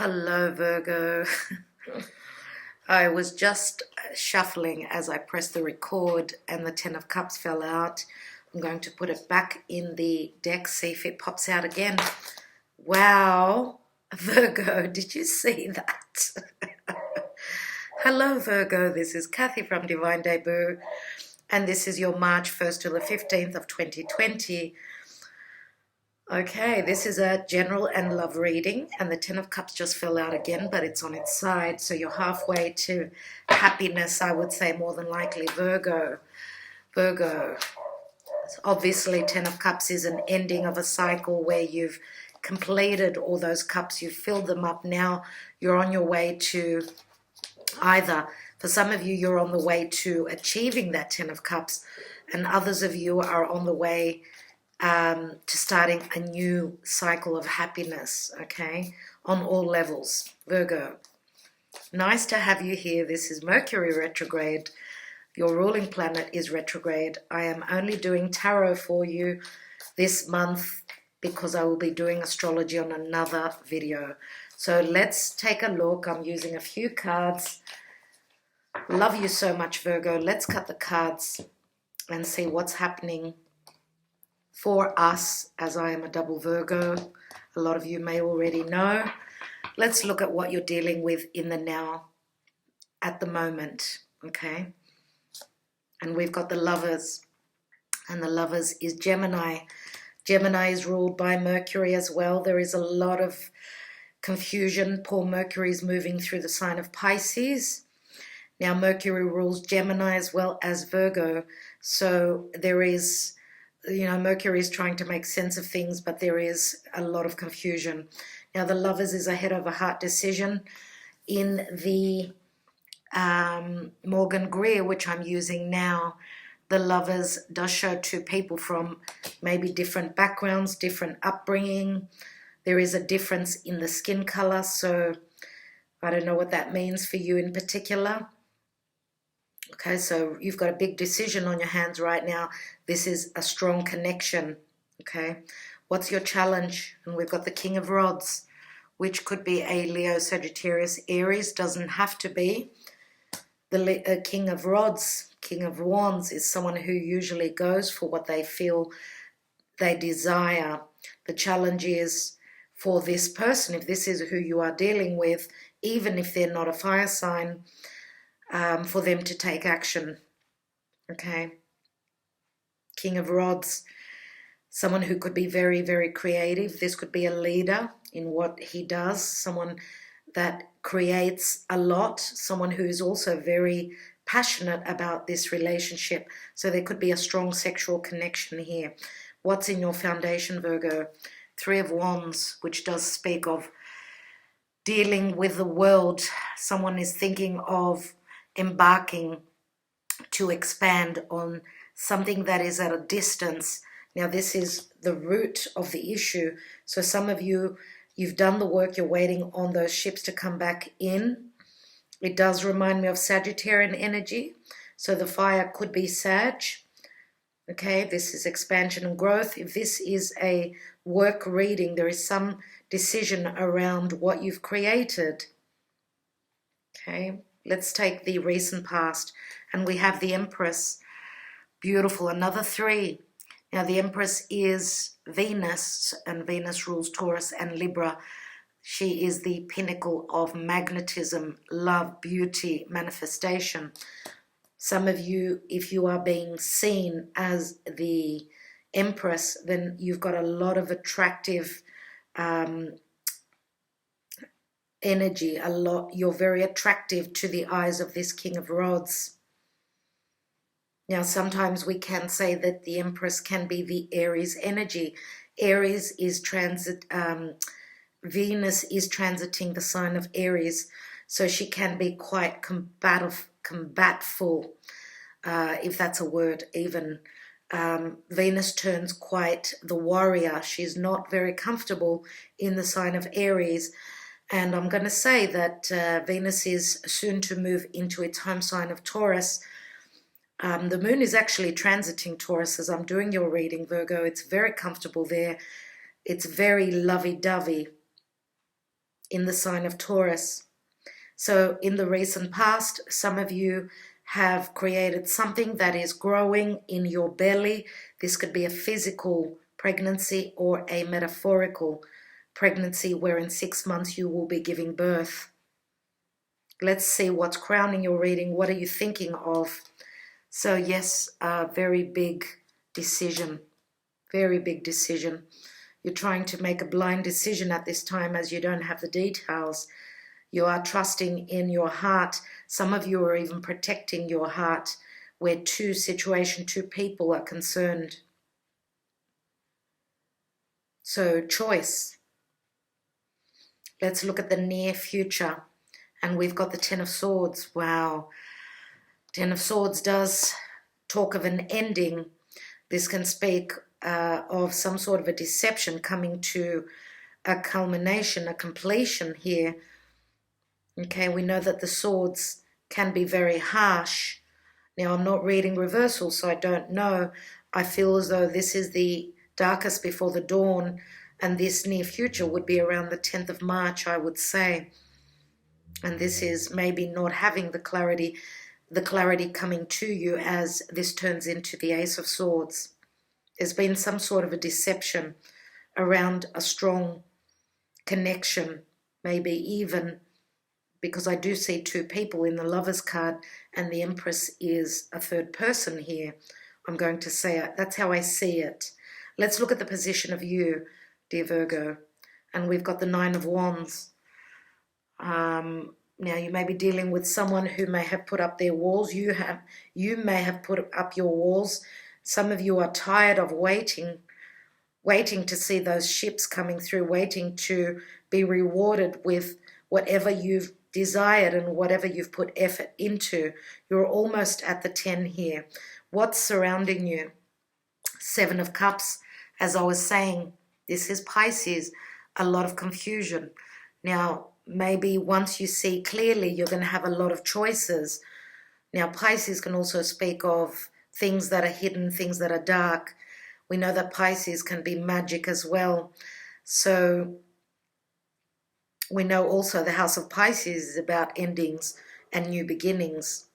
Hello, Virgo. I was just shuffling as I pressed the record and the Ten of Cups fell out. I'm going to put it back in the deck, see if it pops out again. Wow, Virgo, did you see that? Hello, Virgo. This is Kathy from Divine Debut, and this is your March 1st to the 15th of 2020. Okay, this is a general and love reading, and the Ten of Cups just fell out again, but it's on its side, so you're halfway to happiness, I would say, more than likely, Virgo. Virgo. Obviously, Ten of Cups is an ending of a cycle where you've completed all those cups, you've filled them up. Now you're on your way to either, for some of you, you're on the way to achieving that Ten of Cups, and others of you are on the way to starting a new cycle of happiness, okay, on all levels, Virgo. Nice to have you here. This is Mercury retrograde. Your ruling planet is retrograde. I am only doing tarot for you this month because I will be doing astrology on another video. So let's take a look. I'm using a few cards. Love you so much, Virgo. Let's cut the cards and see what's happening for us, as I am a double Virgo. A lot of you may already know. Let's look at what you're dealing with in the now, at the moment, okay? And we've got the Lovers, and the Lovers is Gemini. Gemini is ruled by Mercury as well. There is a lot of confusion. Poor Mercury is moving through the sign of Pisces. Now, Mercury rules Gemini as well as Virgo, so there is, you know, Mercury is trying to make sense of things, but there is a lot of confusion. Now, the Lovers is a head over heart decision. In the Morgan-Greer, which I'm using now, the Lovers does show two people from maybe different backgrounds, different upbringing. There is a difference in the skin color, so I don't know what that means for you in particular. Okay, so you've got a big decision on your hands right now. This is a strong connection, okay? What's your challenge? And we've got the King of Rods, which could be a Leo, Sagittarius, Aries. Doesn't have to be. The King of Rods, King of Wands, is someone who usually goes for what they feel they desire. The challenge is for this person, if this is who you are dealing with, even if they're not a fire sign, for them to take action, okay? King of Rods, someone who could be very, very creative. This could be a leader in what he does, someone that creates a lot, someone who is also very passionate about this relationship. So there could be a strong sexual connection here. What's in your foundation, Virgo? Three of Wands, which does speak of dealing with the world. Someone is thinking of embarking to expand on something that is at a distance. Now, this is the root of the issue. So some of you, you've done the work, you're waiting on those ships to come back in. It does remind me of Sagittarian energy. So the fire could be Sag. Okay, this is expansion and growth. If this is a work reading, there is some decision around what you've created. Okay. Let's take the recent past, and we have the Empress. Beautiful, another three. Now, the Empress is Venus, and Venus rules Taurus and Libra. She is the pinnacle of magnetism, love, beauty, manifestation. Some of you, if you are being seen as the Empress, then you've got a lot of attractive energy, you're very attractive to the eyes of this King of Rods. Now, sometimes we can say that the Empress can be the Aries energy. Aries is Venus is transiting the sign of Aries, so she can be quite combatful, if that's a word even. Venus turns quite the warrior. She's not very comfortable in the sign of Aries. And I'm going to say that Venus is soon to move into its home sign of Taurus. The moon is actually transiting Taurus as I'm doing your reading, Virgo. It's very comfortable there. It's very lovey-dovey. in the sign of Taurus. So in the recent past, some of you have created something that is growing in your belly. This could be a physical pregnancy or a metaphorical pregnancy where in 6 months you will be giving birth. Let's see what's crowning your reading. What are you thinking of? So yes, a very big decision. Very big decision. You're trying to make a blind decision at this time as you don't have the details. You are trusting in your heart. Some of you are even protecting your heart where two people are concerned. So choice. Let's look at the near future. And we've got the Ten of Swords. Wow. Ten of Swords does talk of an ending. This can speak of some sort of a deception coming to a culmination, a completion here. Okay, we know that the swords can be very harsh. Now, I'm not reading reversal, so I don't know. I feel as though this is the darkest before the dawn, and this near future would be around the 10th of March, I would say. And this is maybe not having the clarity coming to you as this turns into the Ace of Swords. There's been some sort of a deception around a strong connection, maybe even because I do see two people in the Lovers card and the Empress is a third person here. I'm going to say it. That's how I see it. Let's look at the position of you, dear Virgo. And we've got the Nine of Wands. Now, you may be dealing with someone who may have put up their walls. You may have put up your walls. Some of you are tired of waiting to see those ships coming through, waiting to be rewarded with whatever you've desired and whatever you've put effort into. You're almost at the 10 here. What's surrounding you? Seven of Cups. As I was saying, this is Pisces, a lot of confusion. Now, maybe once you see clearly, you're going to have a lot of choices. Now, Pisces can also speak of things that are hidden, things that are dark. We know that Pisces can be magic as well. So we know also the House of Pisces is about endings and new beginnings.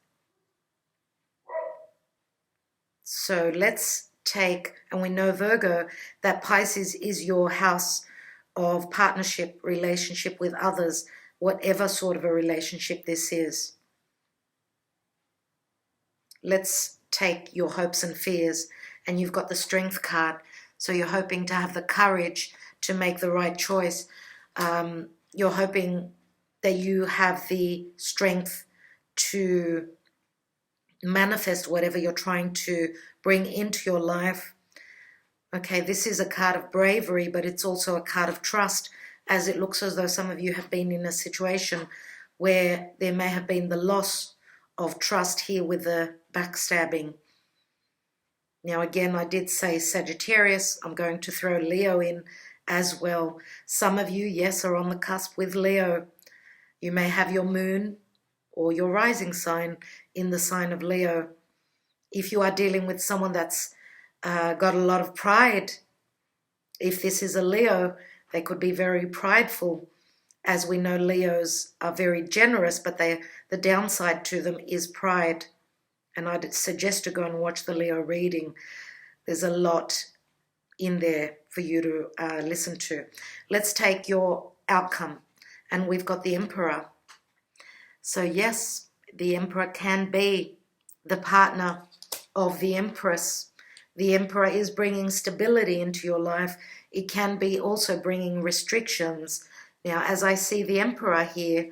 So let's take, and we know Virgo, that Pisces is your house of partnership, relationship with others, whatever sort of a relationship this is. Let's take your hopes and fears, and you've got the Strength card. So you're hoping to have the courage to make the right choice. You're hoping that you have the strength to manifest whatever you're trying to bring into your life. Okay, this is a card of bravery, but it's also a card of trust, as it looks as though some of you have been in a situation where there may have been the loss of trust here with the backstabbing. Now, again, I did say Sagittarius. I'm going to throw Leo in as well. Some of you, yes, are on the cusp with Leo. You may have your moon or your rising sign in the sign of Leo. If you are dealing with someone that's got a lot of pride, if this is a Leo, they could be very prideful. As we know, Leos are very generous, but the downside to them is pride. And I'd suggest to go and watch the Leo reading. There's a lot in there for you to listen to. Let's take your outcome. And we've got the Emperor. So yes, the Emperor can be the partner of the Empress. The Emperor is bringing stability into your life. It can be also bringing restrictions. Now, as I see the Emperor here,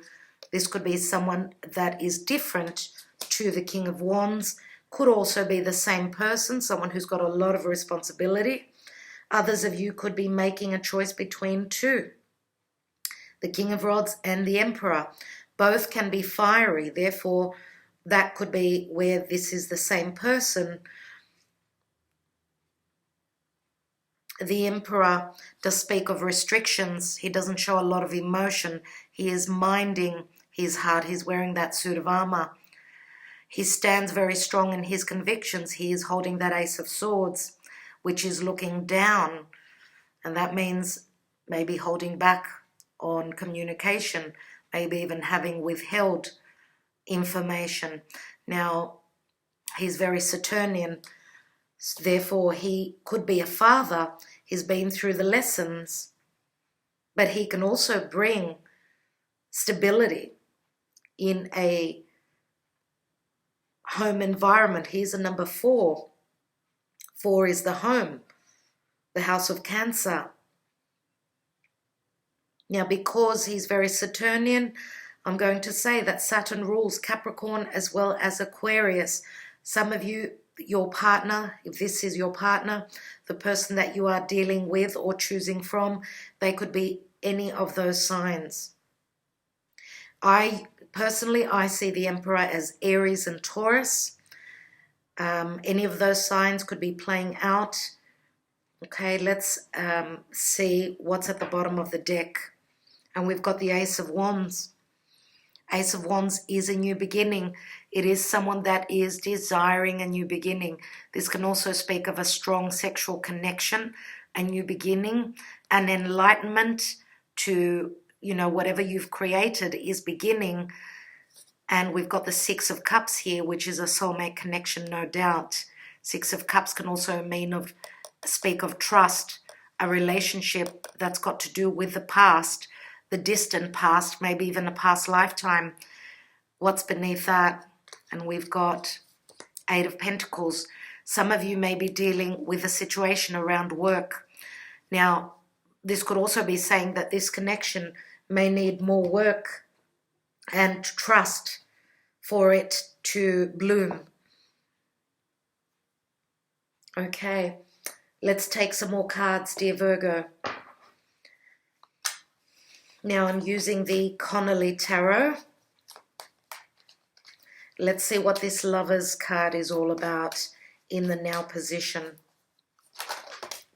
this could be someone that is different to the King of Wands. Could also be the same person, someone who's got a lot of responsibility. Others of you could be making a choice between two, the King of Rods and the Emperor. Both can be fiery, therefore that could be where this is the same person. The Emperor does speak of restrictions. He doesn't show a lot of emotion. He is minding his heart. He's wearing that suit of armor. He stands very strong in his convictions. He is holding that Ace of Swords, which is looking down. And that means maybe holding back on communication, maybe even having withheld information. Now, he's very Saturnian, therefore he could be a father. He's been through the lessons, but he can also bring stability in a home environment. He's a number 4. 4 is the home, the house of Cancer. Now, because he's very Saturnian, I'm going to say that Saturn rules Capricorn as well as Aquarius. Some of you, your partner, if this is your partner, the person that you are dealing with or choosing from, they could be any of those signs. I see the Emperor as Aries and Taurus. Any of those signs could be playing out. Okay, let's see what's at the bottom of the deck. And we've got the Ace of Wands. Ace of Wands is a new beginning. It is someone that is desiring a new beginning. This can also speak of a strong sexual connection, a new beginning, an enlightenment to, whatever you've created is beginning. And we've got the 6 of Cups here, which is a soulmate connection, no doubt. 6 of Cups can also speak of trust, a relationship that's got to do with the past, the distant past, maybe even a past lifetime. What's beneath that? And we've got 8 of Pentacles. Some of you may be dealing with a situation around work. Now, this could also be saying that this connection may need more work and trust for it to bloom. Okay, let's take some more cards, dear Virgo. Now I'm using the Connolly Tarot. Let's see what this Lovers card is all about in the now position.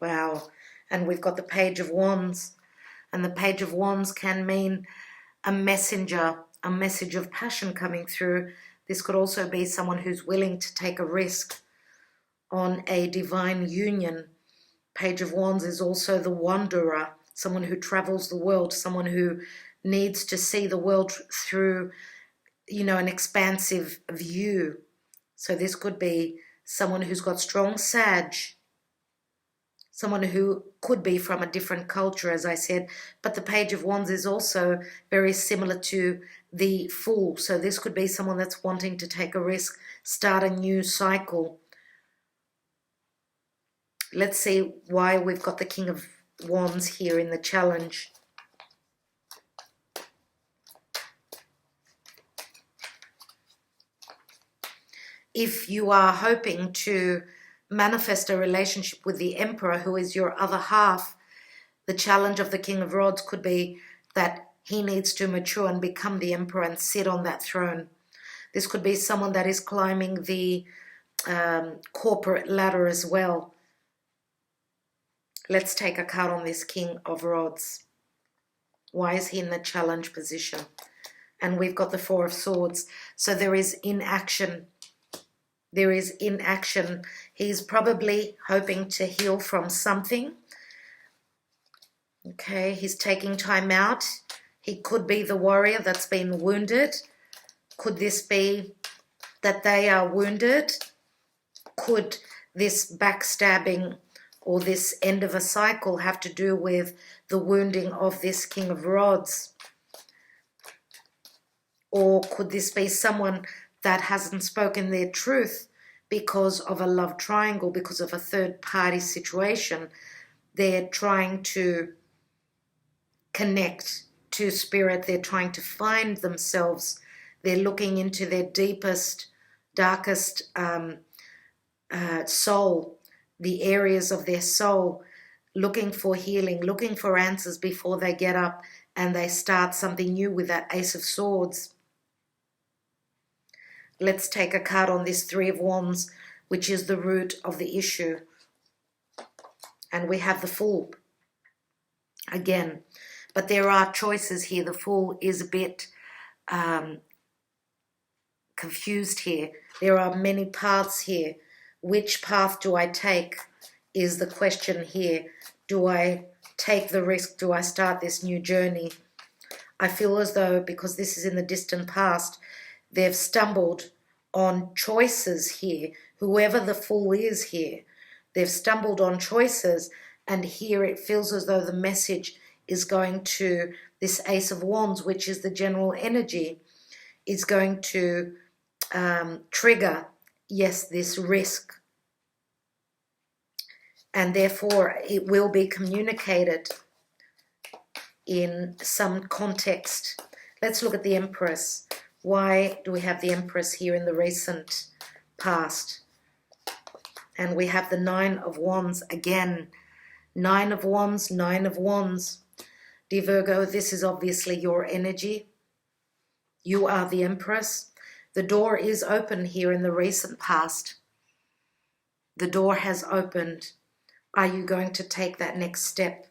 Wow. And we've got the Page of Wands. And the Page of Wands can mean a messenger, a message of passion coming through. This could also be someone who's willing to take a risk on a divine union. Page of Wands is also the wanderer, someone who travels the world, someone who needs to see the world through, an expansive view. So this could be someone who's got strong Sag, someone who could be from a different culture, as I said. But the Page of Wands is also very similar to the Fool. So this could be someone that's wanting to take a risk, start a new cycle. Let's see why we've got the King of Wands here in the challenge. If you are hoping to manifest a relationship with the Emperor, who is your other half, the challenge of the King of Rods could be that he needs to mature and become the Emperor and sit on that throne. This could be someone that is climbing the corporate ladder as well. Let's take a card on this King of Rods. Why is he in the challenge position? And we've got the 4 of Swords. So there is inaction. There is inaction. He's probably hoping to heal from something. Okay, he's taking time out. He could be the warrior that's been wounded. Could this be that they are wounded? Could this backstabbing or this end of a cycle have to do with the wounding of this King of Rods? Or could this be someone that hasn't spoken their truth because of a love triangle, because of a third-party situation? They're trying to connect to spirit. They're trying to find themselves. They're looking into their deepest, darkest soul, the areas of their soul, looking for healing, looking for answers before they get up and they start something new with that Ace of Swords. Let's take a card on this 3 of Wands, which is the root of the issue. And we have the Fool again. But there are choices here. The Fool is a bit confused here. There are many paths here. Which path do I take is the question here. Do I take the risk? Do I start this new journey? I feel as though, because this is in the distant past, they've stumbled on choices here. Whoever the Fool is here, they've stumbled on choices, and here it feels as though the message is going to this Ace of Wands, which is the general energy, is going to trigger, yes, this risk. And therefore it will be communicated in some context. Let's look at the Empress. Why do we have the Empress here in the recent past? And we have the Nine of Wands again. Nine of Wands, Nine of Wands. Dear Virgo, this is obviously your energy. You are the Empress. The door is open here in the recent past. The door has opened. Are you going to take that next step?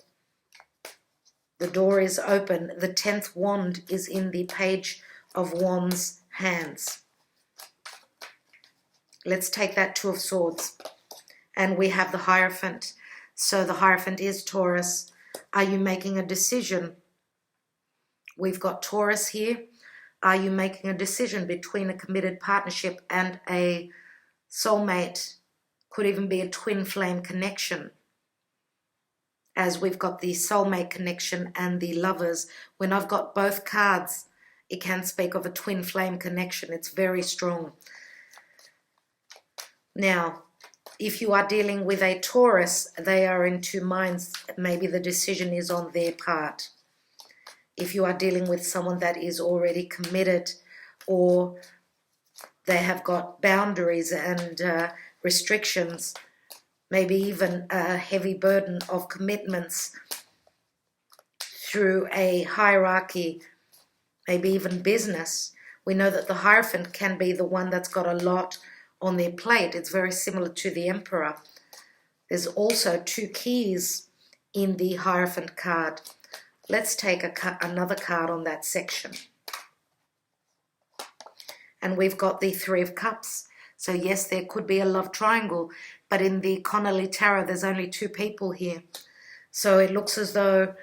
The door is open. The 10th wand is in the Page of Wands hands. Let's take that Two of Swords. And we have the Hierophant. So the Hierophant is Taurus. Are you making a decision? We've got Taurus here. Are you making a decision between a committed partnership and a soulmate? Could even be a twin flame connection. As we've got the soulmate connection and the Lovers. When I've got both cards, it can speak of a twin flame connection. It's very strong. Now, if you are dealing with a Taurus, they are in two minds. Maybe the decision is on their part. If you are dealing with someone that is already committed, or they have got boundaries and restrictions, maybe even a heavy burden of commitments through a hierarchy, maybe even business. We know that the Hierophant can be the one that's got a lot on their plate. It's very similar to the Emperor. There's also two keys in the Hierophant card. Let's take another card on that section. And we've got the Three of Cups. So yes, there could be a love triangle, but in the Connolly Tarot, there's only two people here. So it looks as though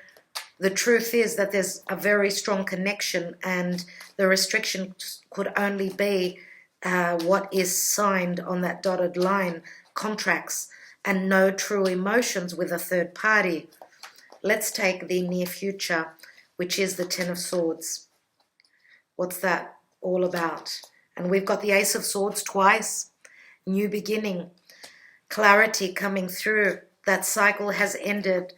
the truth is that there's a very strong connection, and the restriction could only be what is signed on that dotted line, contracts, and no true emotions with a third party. Let's take the near future, which is the Ten of Swords. What's that all about? And we've got the Ace of Swords twice. New beginning. Clarity coming through. That cycle has ended.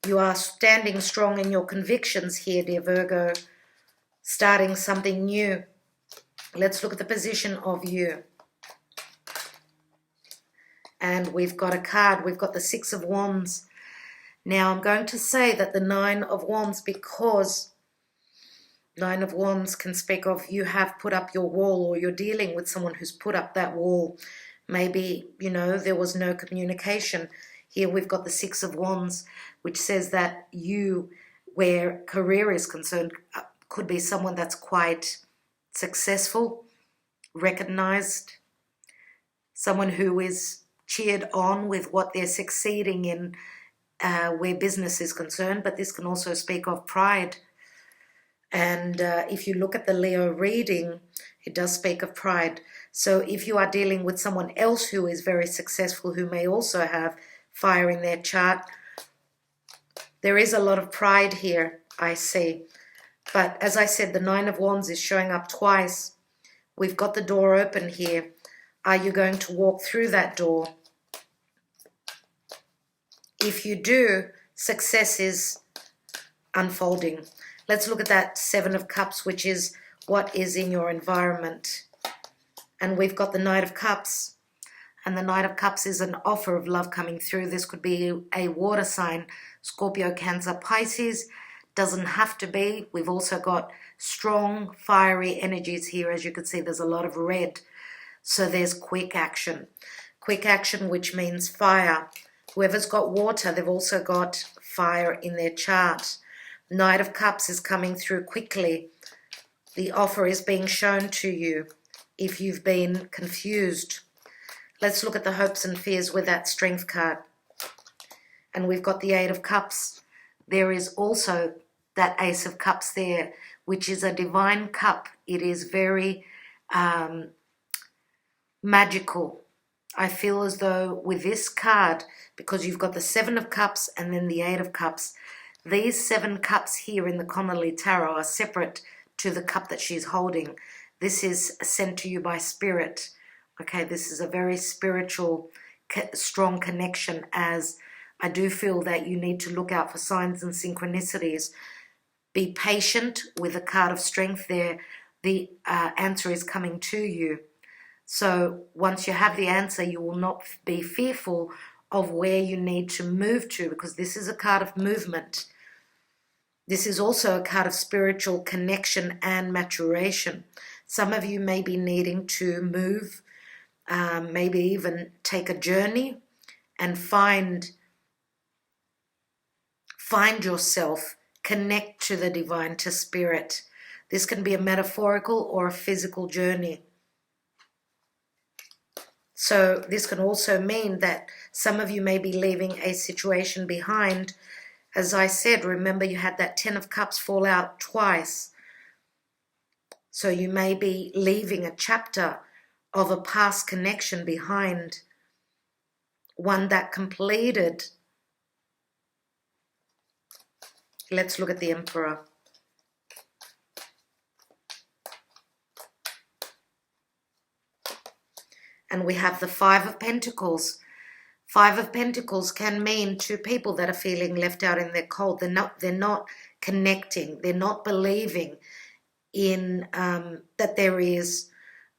You are standing strong in your convictions here, dear Virgo. Starting something new. Let's look at the position of you. And we've got a card. We've got the Six of Wands. Now, I'm going to say that the Nine of Wands, because Nine of Wands can speak of you have put up your wall, or you're dealing with someone who's put up that wall. Maybe, you know, there was no communication. Here we've got the Six of Wands, which says that you, where career is concerned, could be someone that's quite successful, recognized, someone who is cheered on with what they're succeeding in where business is concerned, but this can also speak of pride. And if you look at the Leo reading, it does speak of pride. So if you are dealing with someone else who is very successful, who may also have fire in their chart, there is a lot of pride here, I see. But as I said, the Nine of Wands is showing up twice. We've got the door open here. Are you going to walk through that door? If you do, success is unfolding. Let's look at that Seven of Cups, which is what is in your environment. And we've got the Knight of Cups. And the Knight of Cups is an offer of love coming through. This could be a water sign, Scorpio, Cancer, Pisces. Doesn't have to be. We've also got strong, fiery energies here. As you can see, there's a lot of red. So there's quick action. Quick action, which means fire. Whoever's got water, they've also got fire in their chart. Knight of Cups is coming through quickly. The offer is being shown to you if you've been confused. Let's look at the hopes and fears with that Strength card. And we've got the Eight of Cups. There is also that Ace of Cups there, which is a divine cup. It is very magical. I feel as though with this card, because you've got the Seven of Cups and then the Eight of Cups, these 7 cups here in the Connolly Tarot are separate to the cup that she's holding. This is sent to you by Spirit. Okay, this is a very spiritual, strong connection, as I do feel that you need to look out for signs and synchronicities. Be patient with the card of strength there. The answer is coming to you. So once you have the answer, you will not be fearful of where you need to move to, because this is a card of movement. This is also a card of spiritual connection and maturation. Some of you may be needing to move, maybe even take a journey and find yourself, connect to the divine, to spirit. This can be a metaphorical or a physical journey. So this can also mean that some of you may be leaving a situation behind. As I said, remember you had that 10 of Cups fall out twice. So you may be leaving a chapter of a past connection behind, one that completed. Let's look at the Emperor. And we have the Five of Pentacles. Five of Pentacles can mean two people that are feeling left out in their cold. They're not connecting. They're not believing in that there is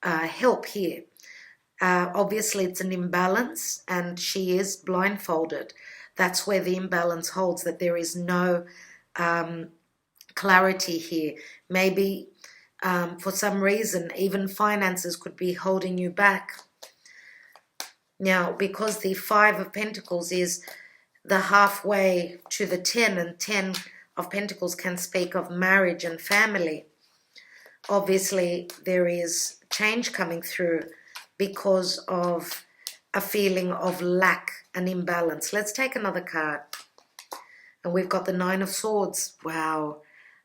help here. Obviously, it's an imbalance, and she is blindfolded. That's where the imbalance holds, that there is no clarity here. Maybe for some reason, even finances could be holding you back. Now, because the Five of Pentacles is the halfway to the 10, and 10 of Pentacles can speak of marriage and family, obviously there is change coming through because of a feeling of lack and imbalance. Let's take another card. And we've got the Nine of Swords. Wow.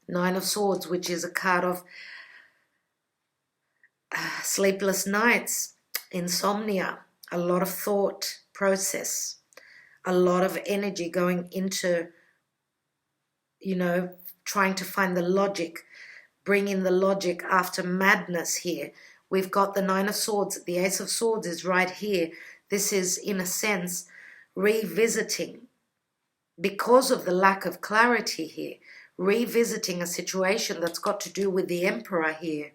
Nine of Swords, which is a card of sleepless nights, insomnia, a lot of thought process, a lot of energy going into, trying to find the logic, bring in the logic after madness here. We've got the Nine of Swords. The Ace of Swords is right here. This is, in a sense, revisiting, because of the lack of clarity here, revisiting a situation that's got to do with the Emperor here.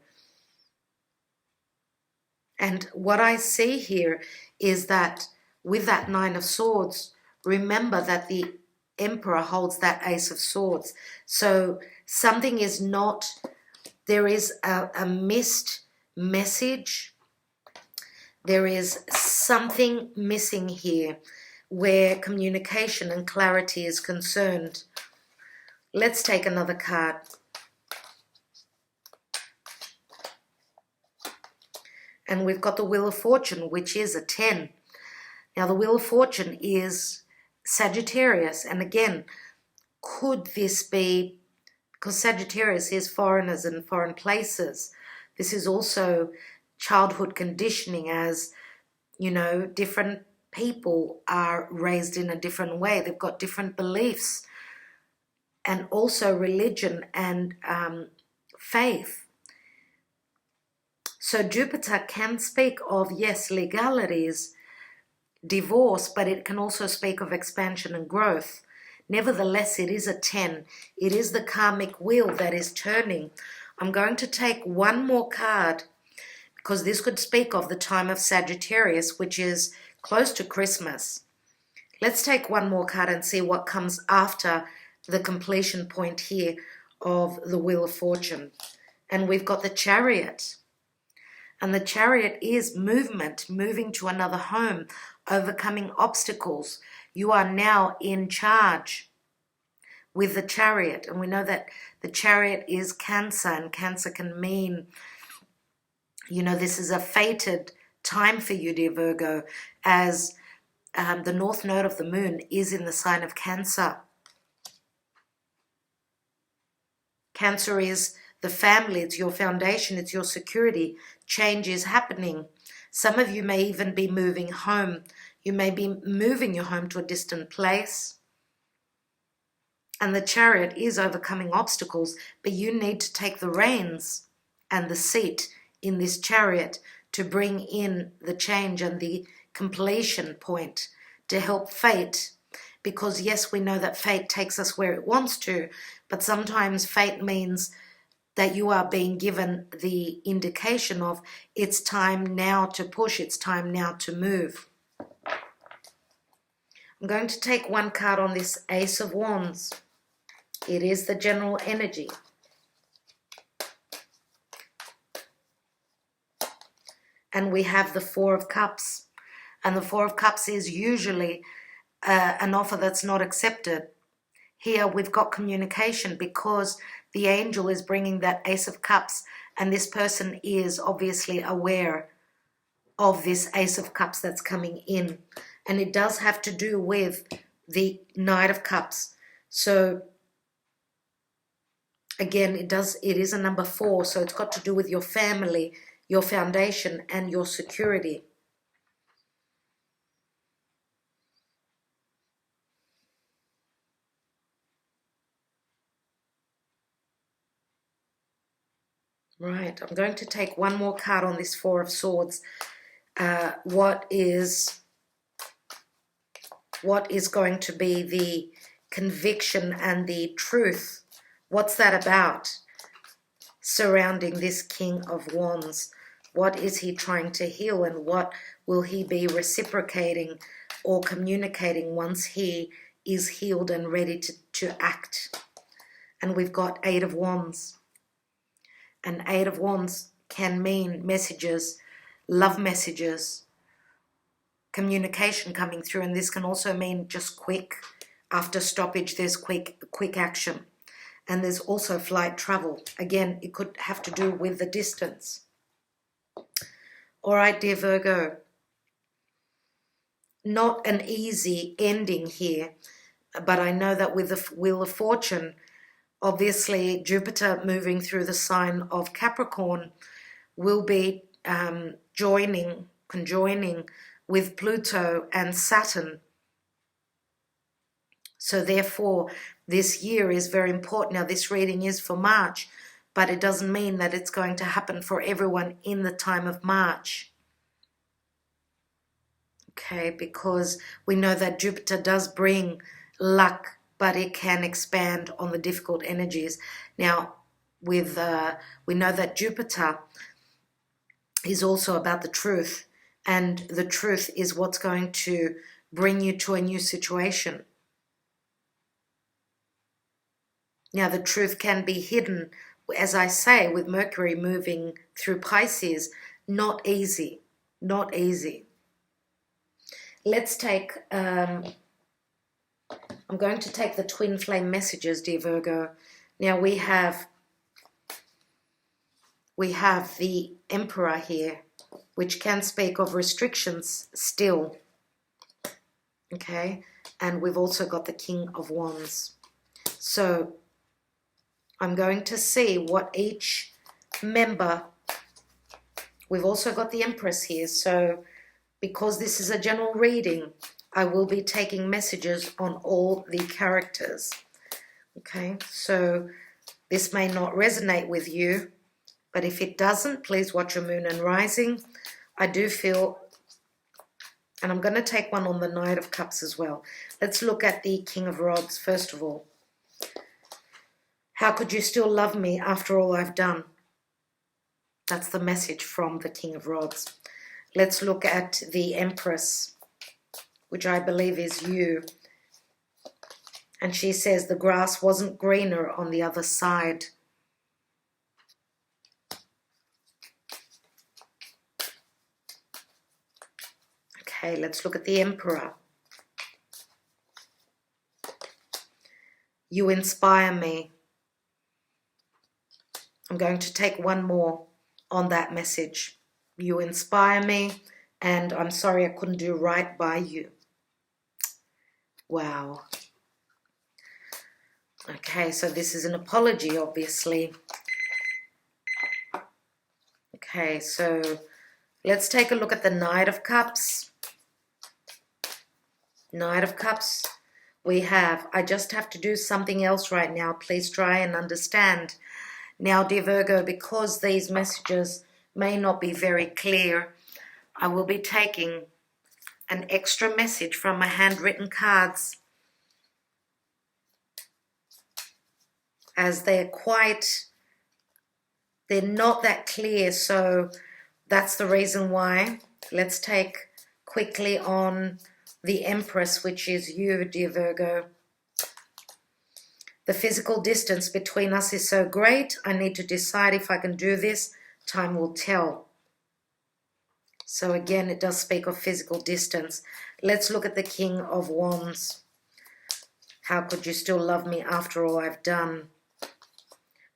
And what I see here is that with that Nine of Swords, remember that the Emperor holds that Ace of Swords. So something is not, there is a missed message. There is something missing here where communication and clarity is concerned. Let's take another card. And we've got the Wheel of Fortune, which is a 10. Now, the Wheel of Fortune is Sagittarius. And again, could this be, because Sagittarius is foreigners and foreign places, this is also childhood conditioning, as, different people are raised in a different way. They've got different beliefs, and also religion and faith. So Jupiter can speak of, yes, legalities, divorce, but it can also speak of expansion and growth. Nevertheless, it is a 10. It is the karmic wheel that is turning. I'm going to take one more card, because this could speak of the time of Sagittarius, which is close to Christmas. Let's take one more card and see what comes after the completion point here of the Wheel of Fortune. And we've got the Chariot. And the Chariot is movement, moving to another home, overcoming obstacles. You are now in charge with the Chariot. And we know that the Chariot is Cancer, and Cancer can mean, this is a fated time for you, dear Virgo, as the North Node of the Moon is in the sign of Cancer. Cancer is the family, it's your foundation, it's your security. Change is happening. Some of you may even be moving home. You may be moving your home to a distant place. And the Chariot is overcoming obstacles, but you need to take the reins and the seat in this Chariot to bring in the change and the completion point to help fate. Because yes, we know that fate takes us where it wants to, but sometimes fate means that you are being given the indication of it's time now to push, it's time now to move. I'm going to take one card on this Ace of Wands. It is the general energy. And we have the Four of Cups. And the Four of Cups is usually an offer that's not accepted. Here we've got communication because the angel is bringing that Ace of Cups, and this person is obviously aware of this Ace of Cups that's coming in. And it does have to do with the Knight of Cups. So again, it is a number 4, so it's got to do with your family, your foundation, and your security. Right, I'm going to take one more card on this Four of Swords. What is going to be the conviction and the truth? What's that about surrounding this King of Wands? What is he trying to heal, and what will he be reciprocating or communicating once he is healed and ready to act? And we've got Eight of Wands. And Eight of Wands can mean messages, love messages, communication coming through, and this can also mean just quick. After stoppage, there's quick action. And there's also flight travel. Again, it could have to do with the distance. All right, dear Virgo. Not an easy ending here, but I know that with the Wheel of Fortune, obviously Jupiter moving through the sign of Capricorn will be conjoining with Pluto and Saturn. So therefore, this year is very important. Now, this reading is for March, but it doesn't mean that it's going to happen for everyone in the time of March. Okay, because we know that Jupiter does bring luck, but it can expand on the difficult energies. Now, we know that Jupiter is also about the truth, and the truth is what's going to bring you to a new situation. Now, the truth can be hidden, as I say, with Mercury moving through Pisces. Not easy, not easy. Let's take, I'm going to take the twin flame messages, dear Virgo. Now we have the Emperor here, which can speak of restrictions still. Okay, and we've also got the King of Wands. So I'm going to see what each member, we've also got the Empress here, so because this is a general reading, I will be taking messages on all the characters. Okay, so this may not resonate with you, but if it doesn't, please watch your moon and rising. I do feel, and I'm going to take one on the Knight of Cups as well. Let's look at the King of Rods first of all. How could you still love me after all I've done? That's the message from the King of Rods. Let's look at the Empress, which I believe is you. And she says the grass wasn't greener on the other side. Okay, let's look at the Emperor. You inspire me. I'm going to take one more on that message. You inspire me, and I'm sorry I couldn't do right by you. Wow. Okay, so this is an apology, obviously. Okay, so let's take a look at the Knight of Cups. Knight of Cups. We have, I just have to do something else right now. Please try and understand. Now, dear Virgo, because these messages may not be very clear, I will be taking an extra message from my handwritten cards, as they're not that clear, so that's the reason why. Let's take quickly on the Empress, which is you, dear Virgo. The physical distance between us is so great. I need to decide if I can do this. Time will tell. So again, it does speak of physical distance. Let's look at the King of Wands. How could you still love me after all I've done?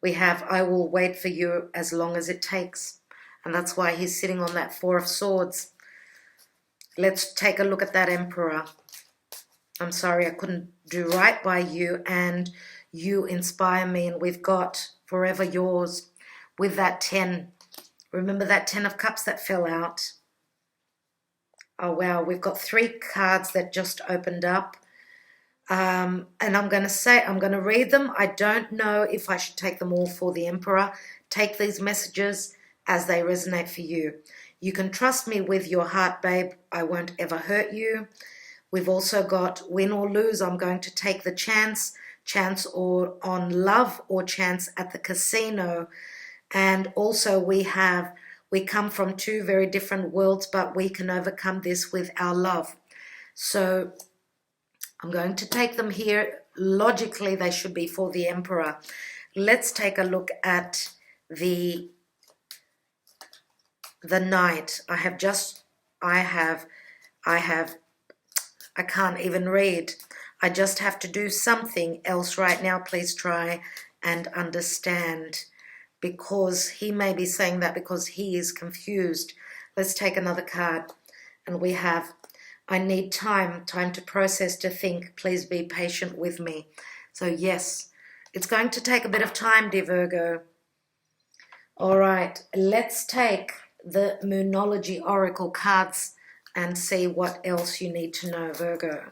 We have, I will wait for you as long as it takes. And that's why he's sitting on that Four of Swords. Let's take a look at that Emperor. I'm sorry I couldn't do right by you, and you inspire me. And we've got Forever Yours with that 10. Remember that 10 of Cups that fell out? Oh, wow. We've got 3 cards that just opened up. And I'm going to read them. I don't know if I should take them all for the Emperor. Take these messages as they resonate for you. You can trust me with your heart, babe. I won't ever hurt you. We've also got win or lose. I'm going to take the chance or on love, or chance at the casino. And also we come from 2 very different worlds, but we can overcome this with our love. So I'm going to take them here. Logically, they should be for the Emperor. Let's take a look at the Knight. I can't even read. I just have to do something else right now. Please try and understand, because he may be saying that because he is confused. Let's take another card. And we have, I need time to process, to think. Please be patient with me. So yes, it's going to take a bit of time, dear Virgo. All right, let's take the Moonology Oracle cards and see what else you need to know, Virgo.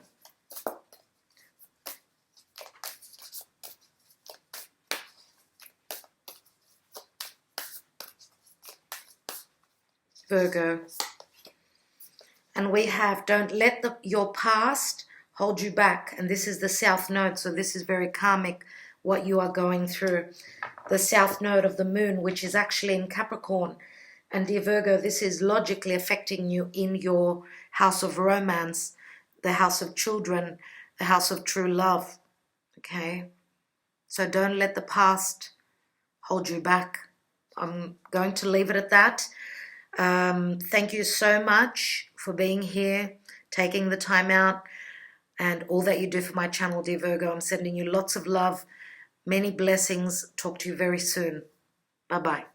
Virgo. And we have, don't let your past hold you back. And this is the South Node, so this is very karmic, what you are going through. The South Node of the Moon, which is actually in Capricorn. And dear Virgo, this is logically affecting you in your house of romance, the house of children, the house of true love. Okay? So don't let the past hold you back. I'm going to leave it at that. Thank you so much for being here, taking the time out, and all that you do for my channel, dear Virgo. I'm sending you lots of love, many blessings. Talk to you very soon. Bye-bye.